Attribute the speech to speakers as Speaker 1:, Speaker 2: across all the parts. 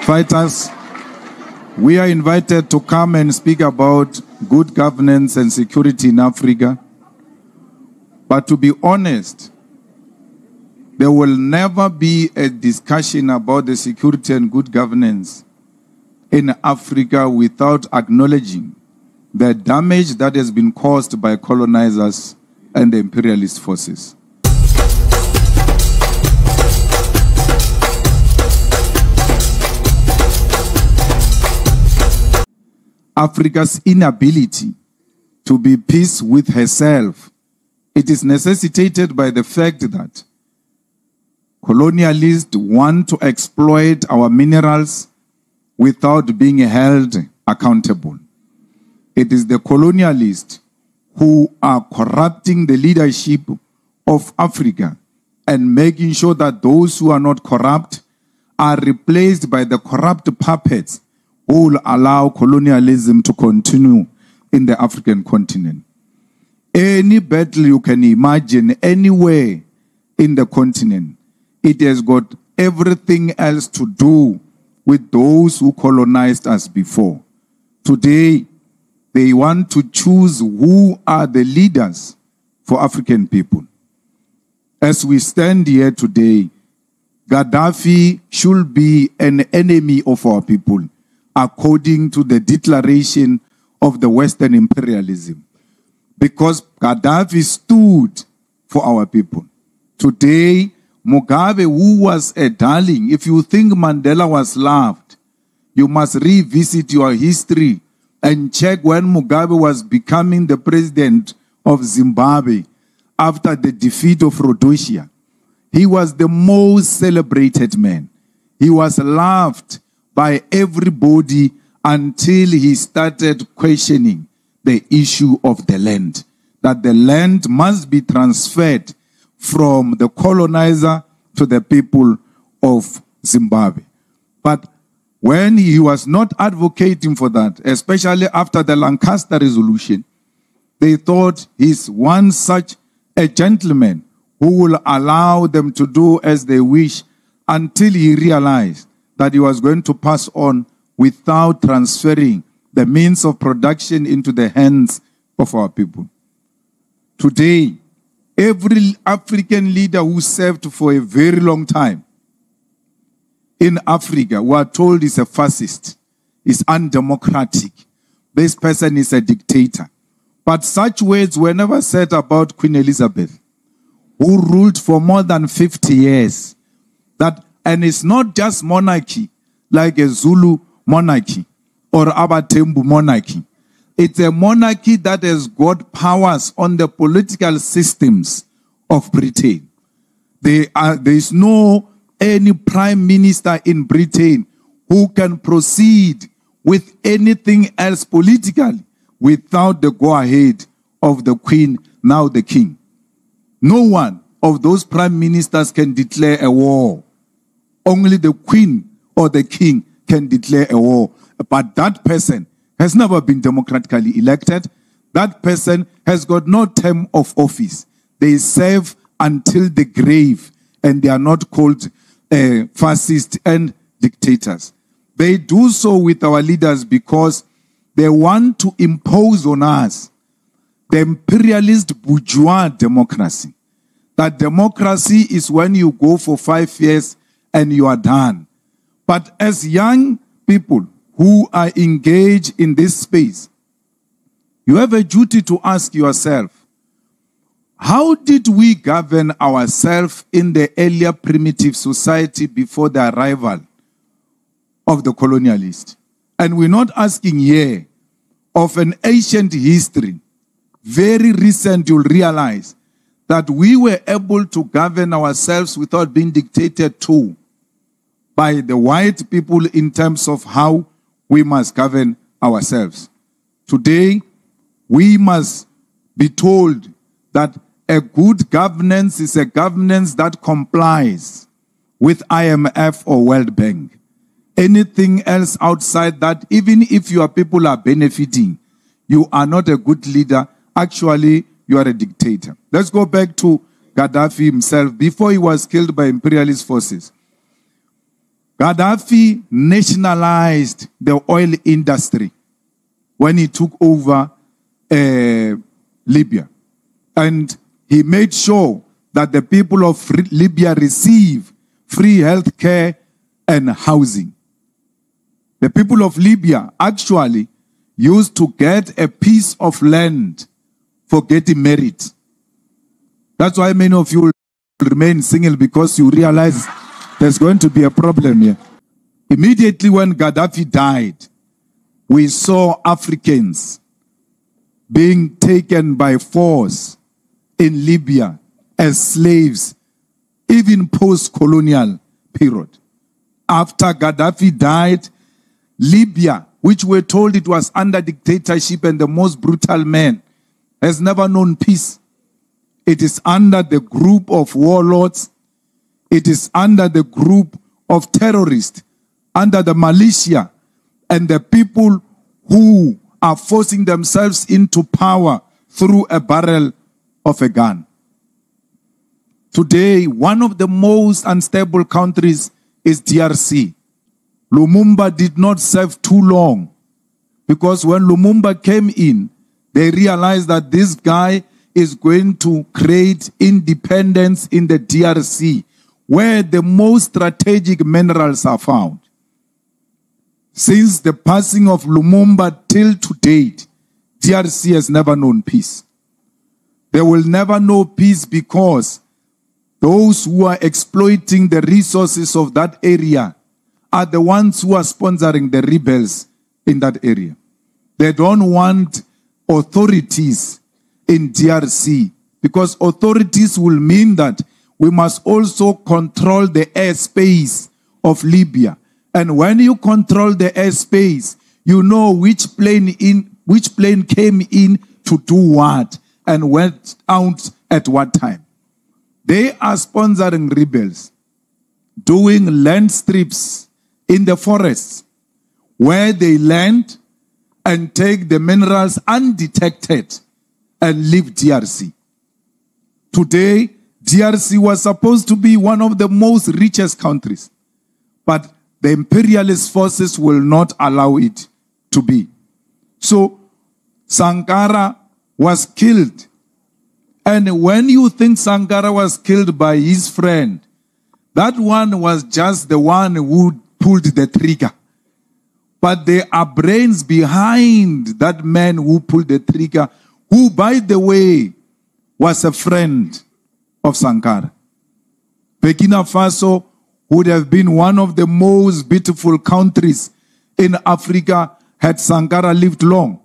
Speaker 1: fighters, we are invited to come and speak about good governance and security in Africa. But to be honest, there will never be a discussion about the security and good governance in Africa without acknowledging the damage that has been caused by colonizers and the imperialist forces. Africa's inability to be at peace with herself, it is necessitated by the fact that colonialists want to exploit our minerals without being held accountable. It is the colonialists who are corrupting the leadership of Africa and making sure that those who are not corrupt are replaced by the corrupt puppets who will allow colonialism to continue in the African continent. Any battle you can imagine anywhere in the continent, it has got everything else to do with those who colonized us before. Today, they want to choose who are the leaders for African people. As we stand here today, Gaddafi should be an enemy of our people, according to the declaration of the Western imperialism, because Gaddafi stood for our people. Today, Mugabe, who was a darling, if you think Mandela was loved, you must revisit your history and check when Mugabe was becoming the president of Zimbabwe after the defeat of Rhodesia. He was the most celebrated man. He was loved by everybody until he started questioning the issue of the land, that the land must be transferred from the colonizer to the people of Zimbabwe. But when he was not advocating for that, especially after the Lancaster Resolution, they thought he's one such a gentleman who will allow them to do as they wish, until he realized that he was going to pass on without transferring the means of production into the hands of our people. Today, every African leader who served for a very long time in Africa, we are told is a fascist, is undemocratic. This person is a dictator. But such words were never said about Queen Elizabeth, who ruled for more than 50 years. And it's not just monarchy, like a Zulu monarchy or Abatembu monarchy. It's a monarchy that has got powers on the political systems of Britain. There is no any prime minister in Britain who can proceed with anything else politically without the go-ahead of the Queen, now the King. No one of those prime ministers can declare a war. Only the Queen or the King can declare a war. But that person has never been democratically elected. That person has got no term of office. They serve until the grave, and they are not called fascists and dictators. They do so with our leaders because they want to impose on us the imperialist bourgeois democracy. That democracy is when you go for 5 years and you are done. But as young people who are engaged in this space, you have a duty to ask yourself, how did we govern ourselves in the earlier primitive society before the arrival of the colonialists? And we're not asking here of an ancient history. Very recent, you'll realize that we were able to govern ourselves without being dictated to by the white people in terms of how we must govern ourselves. Today, we must be told that a good governance is a governance that complies with IMF or World Bank. Anything else outside that, even if your people are benefiting, you are not a good leader. Actually, you are a dictator. Let's go back to Gaddafi himself before he was killed by imperialist forces. Gaddafi nationalized the oil industry when he took over Libya. And he made sure that the people of Libya receive free health care and housing. The people of Libya actually used to get a piece of land for getting married. That's why many of you will remain single, because you realize there's going to be a problem here. Immediately when Gaddafi died, we saw Africans being taken by force in Libya as slaves, even post-colonial period. After Gaddafi died, Libya, which we're told it was under dictatorship and the most brutal man, has never known peace. It is under the group of warlords. It is under the group of terrorists, under the militia, and the people who are forcing themselves into power through a barrel of a gun. Today, one of the most unstable countries is DRC. Lumumba did not serve too long, because when Lumumba came in, they realized that this guy is going to create independence in the DRC, where the most strategic minerals are found. Since the passing of Lumumba till to date, DRC has never known peace. They will never know peace because those who are exploiting the resources of that area are the ones who are sponsoring the rebels in that area. They don't want authorities in DRC, because authorities will mean that we must also control the airspace of Libya. And when you control the airspace, you know which plane came in to do what and went out at what time. They are sponsoring rebels, doing land strips in the forests, where they land and take the minerals undetected and leave DRC. Today, DRC was supposed to be one of the most richest countries, but the imperialist forces will not allow it to be. So, Sankara was killed. And when you think Sankara was killed by his friend, that one was just the one who pulled the trigger. But there are brains behind that man who pulled the trigger, who, by the way, was a friend of Sankara. Burkina Faso would have been one of the most beautiful countries in Africa had Sankara lived long.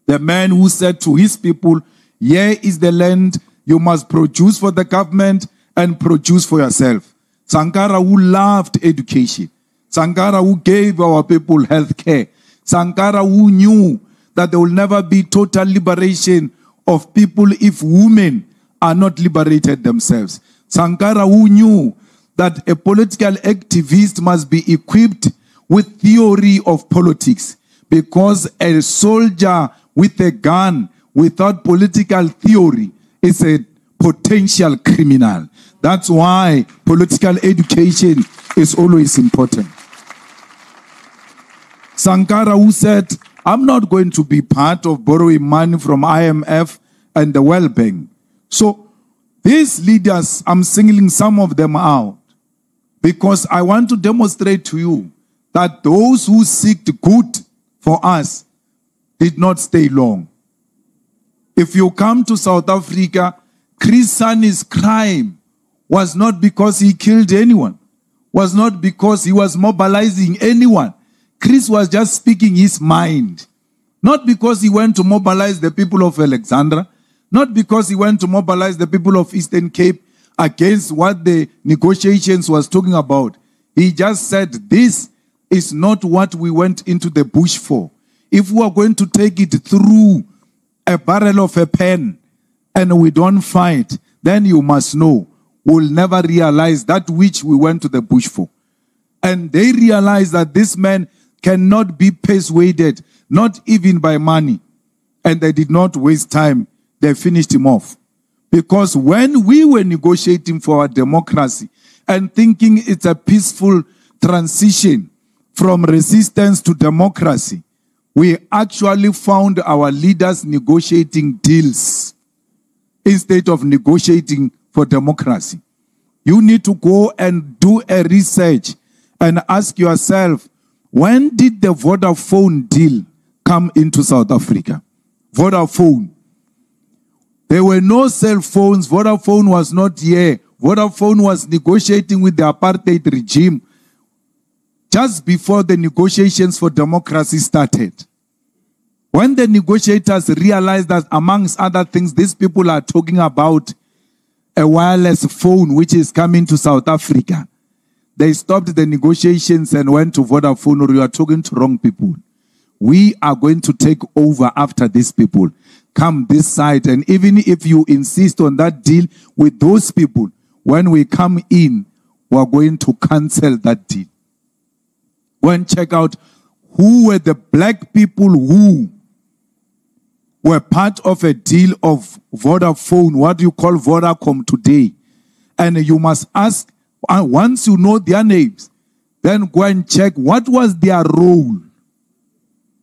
Speaker 1: The man who said to his people, here is the land, you must produce for the government and produce for yourself. Sankara, who loved education. Sankara, who gave our people health care. Sankara, who knew that there will never be total liberation of people if women are not liberated themselves. Sankara, who knew that a political activist must be equipped with theory of politics, because a soldier with a gun without political theory is a potential criminal. That's why political education is always important. Sankara, who said, I'm not going to be part of borrowing money from IMF and the World Bank. So these leaders, I'm singling some of them out, because I want to demonstrate to you that those who seeked good for us did not stay long. If you come to South Africa, Chris Sani's crime was not because he killed anyone, was not because he was mobilizing anyone. Chris was just speaking his mind. Not because he went to mobilize the people of Alexandra, not because he went to mobilize the people of Eastern Cape against what the negotiations was talking about. He just said, this is not what we went into the bush for. If we are going to take it through a barrel of a pen and we don't fight, then you must know we'll never realize that which we went to the bush for. And they realized that this man cannot be persuaded, not even by money. And they did not waste time. They finished him off. Because when we were negotiating for our democracy and thinking it's a peaceful transition from resistance to democracy, we actually found our leaders negotiating deals instead of negotiating for democracy. You need to go and do a research and ask yourself, when did the Vodafone deal come into South Africa? Vodafone. There were no cell phones. Vodafone was not here. Vodafone was negotiating with the apartheid regime just before the negotiations for democracy started. When the negotiators realized that, amongst other things, these people are talking about a wireless phone which is coming to South Africa, they stopped the negotiations and went to Vodafone, or you are talking to wrong people. We are going to take over after these people. Come this side, and even if you insist on that deal with those people, when we come in, we are going to cancel that deal. Go and check out who were the black people who were part of a deal of Vodafone, what you call Vodacom today. And you must ask, once you know their names, then go and check what was their role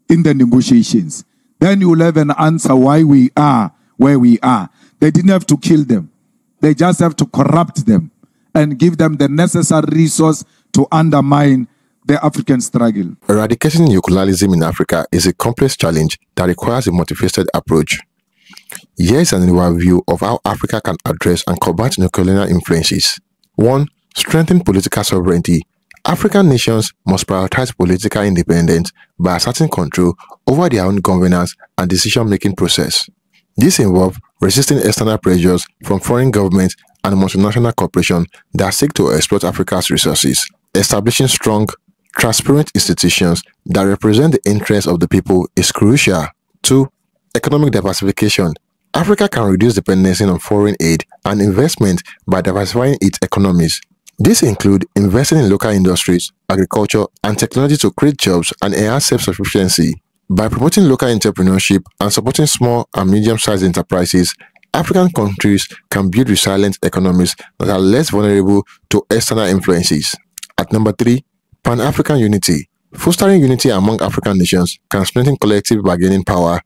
Speaker 1: in the negotiations. Then you will have an answer why we are where we are. They didn't have to kill them. They just have to corrupt them and give them the necessary resource to undermine the African struggle.
Speaker 2: Eradicating neocolonialism in Africa is a complex challenge that requires a multifaceted approach. Here is an overview of how Africa can address and combat neocolonial influences. 1. Strengthen political sovereignty. African nations must prioritize political independence by asserting control over their own governance and decision-making process. This involves resisting external pressures from foreign governments and multinational corporations that seek to exploit Africa's resources. Establishing strong, transparent institutions that represent the interests of the people is crucial. 2. Economic diversification. Africa can reduce dependency on foreign aid and investment by diversifying its economies. This includes investing in local industries, agriculture, and technology to create jobs and enhance self-sufficiency. By promoting local entrepreneurship and supporting small and medium-sized enterprises, African countries can build resilient economies that are less vulnerable to external influences. At number 3, Pan-African unity. Fostering unity among African nations can strengthen collective bargaining power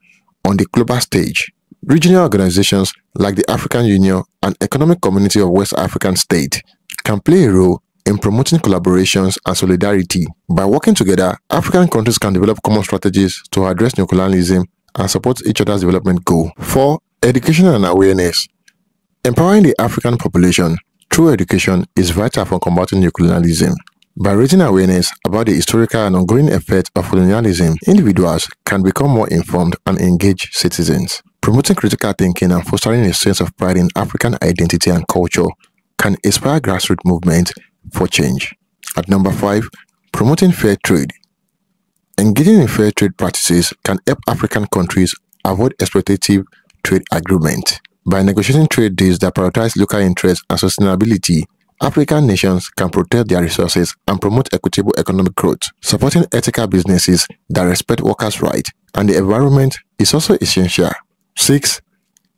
Speaker 2: on the global stage. Regional organizations like the African Union and Economic Community of West African States can play a role in promoting collaborations and solidarity. By working together, African countries can develop common strategies to address neocolonialism and support each other's development goals. 4. Education and awareness. Empowering the African population through education is vital for combating neocolonialism. By raising awareness about the historical and ongoing effects of colonialism, individuals can become more informed and engaged citizens. Promoting critical thinking and fostering a sense of pride in African identity and culture can inspire grassroots movements for change. At number 5, promoting fair trade. Engaging in fair trade practices can help African countries avoid exploitative trade agreements. By negotiating trade deals that prioritize local interests and sustainability, African nations can protect their resources and promote equitable economic growth. Supporting ethical businesses that respect workers' rights and the environment is also essential. 6.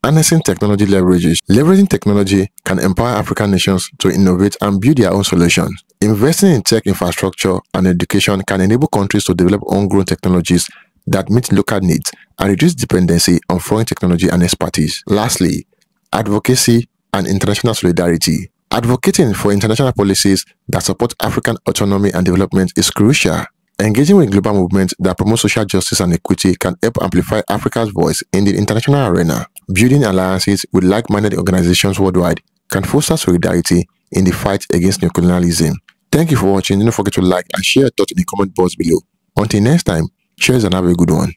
Speaker 2: Harnessing technology leverages. Leveraging technology can empower African nations to innovate and build their own solutions. Investing in tech infrastructure and education can enable countries to develop homegrown technologies that meet local needs and reduce dependency on foreign technology and expertise. Lastly, advocacy and international solidarity. Advocating for international policies that support African autonomy and development is crucial. Engaging with global movements that promote social justice and equity can help amplify Africa's voice in the international arena. Building alliances with like-minded organizations worldwide can foster solidarity in the fight against neocolonialism. Thank you for watching. Don't forget to like and share your thoughts in the comment box below. Until next time, cheers and have a good one.